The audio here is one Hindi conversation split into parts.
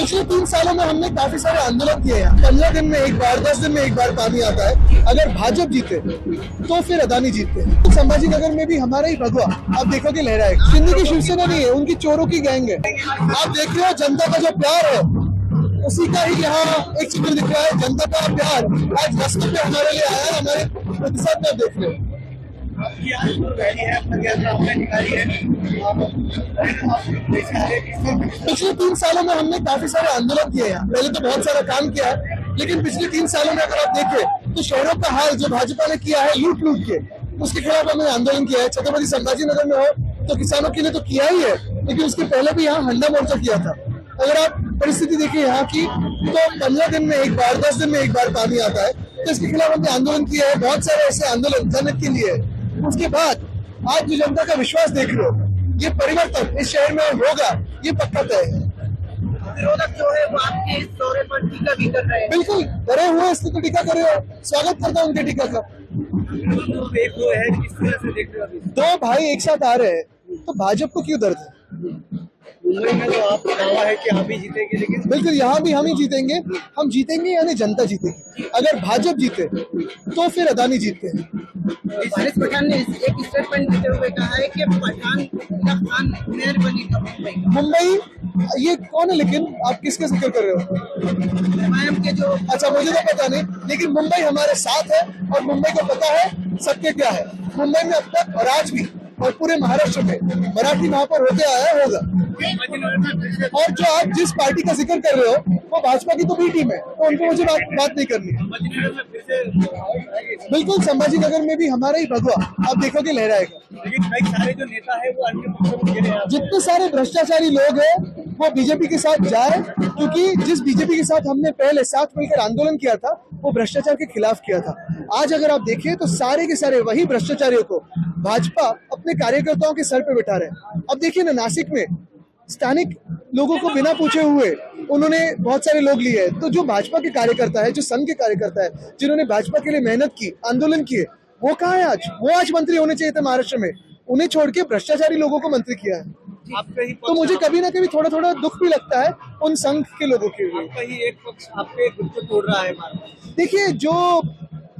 पिछले 3 सालों में हमने काफी सारे आंदोलन किए हैं। 15 दिन में एक बार, 10 दिन में एक बार पानी आता है। अगर भाजपा जीते तो फिर अदानी जीतते हैं। संभाजीनगर में भी हमारा ही भगवा आप देखोगे लहराएगा। शिंदे की शिवसेना नहीं है, उनकी चोरों की गैंग है। आप देख रहे हो जनता का जो प्यार है उसी का ही यहाँ एक चित्र दिख रहा है। जनता का प्यार आज रास्ते पे हमारे लिए आया है, हमारे प्रतिशत में देख रहे हो। पिछले 3 सालों में हमने काफी सारे आंदोलन किए हैं। पहले तो बहुत सारा काम किया है, लेकिन पिछले 3 सालों में अगर आप देखें तो शहरों का हाल जो भाजपा ने किया है लूट के, उसके खिलाफ हमने आंदोलन किया है। छत्रपति संभाजीनगर में हो तो किसानों के लिए तो किया ही है, लेकिन उसके पहले भी यहाँ हंडा मोर्चा किया था। अगर आप परिस्थिति देखिए यहाँ की तो 15 दिन में एक बार, 10 दिन में एक बार पानी आता है, तो इसके खिलाफ हमने आंदोलन किया है। बहुत सारे ऐसे आंदोलन जनहित के लिए। उसके बाद आज जो जनता का विश्वास देख रहे हो, ये परिवर्तन इस शहर में होगा, ये पक्का तय है। विरोधक जो है वो आपके इस दौरे पर टीका भी कर रहे हैं। बिल्कुल डरे हुए इसलिए तो टीका कर रहे हो, स्वागत करता हूँ उनके टीका का। दो भाई एक साथ आ रहे हैं तो भाजपा को क्यों दर्द है? मुंबई में तो आप दावा है कि हम ही जीतेंगे, लेकिन बिल्कुल यहाँ भी हम ही जीतेंगे। हम जीतेंगे यानी जनता जीतेगी। अगर भाजपा जीते तो फिर अदानी जीतते हैं। फारिस पठान ने एक स्टेटमेंट देते हुए कहा है कि पठान मेयर बनेगा मुंबई। ये कौन है लेकिन आप किसका जिक्र कर रहे हो? मैम के जो अच्छा मुझे तो पता नहीं, लेकिन मुंबई हमारे साथ है और मुंबई को पता है सत्य क्या है। मुंबई में अब तक और आज भी और पूरे महाराष्ट्र में मराठी महापौर होते आया होगा। और जो आप जिस पार्टी का जिक्र कर रहे हो वो भाजपा की तो बी टीम है, तो उनको मुझे बात नहीं करनी। बिल्कुल संभाजीनगर में भी हमारा ही भगवा आप देखोगे लहराएगा। लेकिन कई सारे जो नेता है वो अन्य पक्षों में गिरे हैं। जितने सारे भ्रष्टाचारी लोग हैं वो बीजेपी के साथ जाए, क्योंकि जिस बीजेपी के साथ हमने पहले साथ मिलकर आंदोलन किया था वो भ्रष्टाचार के खिलाफ किया था। आज अगर आप देखिए तो सारे के सारे वही भ्रष्टाचारियों को भाजपा अपने कार्यकर्ताओं के सर पे बिठा रहे हैं। अब देखिए ना, नासिक में स्थानिक लोगों को बिना पूछे हुए उन्होंने बहुत सारे लोग लिए हैं। तो जो भाजपा के कार्यकर्ता है, जो संघ के कार्यकर्ता है, जिन्होंने भाजपा के लिए मेहनत की, आंदोलन किए, वो कहाँ है आज? वो आज मंत्री होने चाहिए थे महाराष्ट्र में, उन्हें छोड़ के भ्रष्टाचारी लोगों को मंत्री किया है। तो मुझे कभी ना कभी थोड़ा थोड़ा दुख भी लगता है उन संघ के लोगों के लिए। आपका ही एक पक्ष आपके ग्रुप को तोड़ रहा है। देखिए जो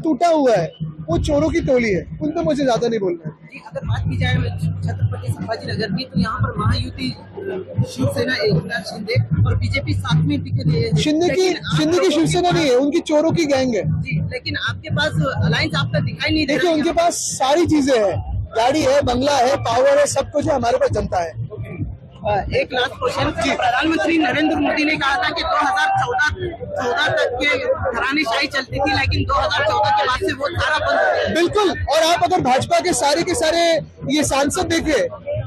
टूटा हुआ है वो चोरों की टोली है, उन पर मुझे ज्यादा नहीं बोलना है। अगर बात की जाए छत्रपति संभाजीनगर की, तो यहाँ पर महायुति शिवसेना एकनाथ शिंदे और बीजेपी साथ में दिख रही है। शिंदे की शिवसेना नहीं है, उनकी चोरों की गैंग है। जी, लेकिन आपके पास अलायंस आपका दिखाई नहीं दे रहा। देखिए उनके पास सारी चीजें हैं, गाड़ी है, बंगला है, पावर है, सब कुछ है। हमारे पास जनता है। एक लास्ट क्वेश्चन, प्रधानमंत्री नरेंद्र मोदी ने कहा था कि 2014 तक के घरानेशाही चलती थी, लेकिन 2014 के बाद से वो सारा बंद हो गया। बिल्कुल। और आप अगर भाजपा के सारे ये सांसद देखे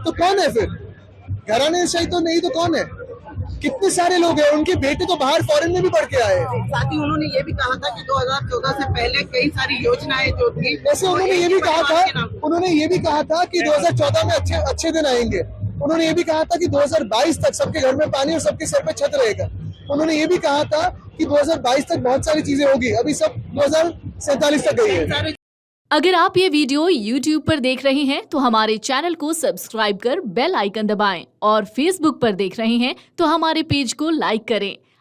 तो कौन है फिर? घरानेशाही तो नहीं तो कौन है? कितने सारे लोग हैं, उनके बेटे तो बाहर फॉरेन में भी पढ़ के आए। साथ ही उन्होंने ये भी कहा था कि 2014 से पहले कई सारी योजनाएं जो थी, वैसे उन्होंने ये भी कहा था कि 2014 में अच्छे दिन आएंगे। उन्होंने ये भी कहा था कि 2022 तक सबके घर में पानी और सबके सर पे छत रहेगा। उन्होंने ये भी कहा था कि 2022 तक बहुत सारी चीजें होगी। अभी सब 2047 तक गई है। अगर आप ये वीडियो YouTube पर देख रहे हैं तो हमारे चैनल को सब्सक्राइब कर बेल आइकन दबाएं, और Facebook पर देख रहे हैं तो हमारे पेज को लाइक करें।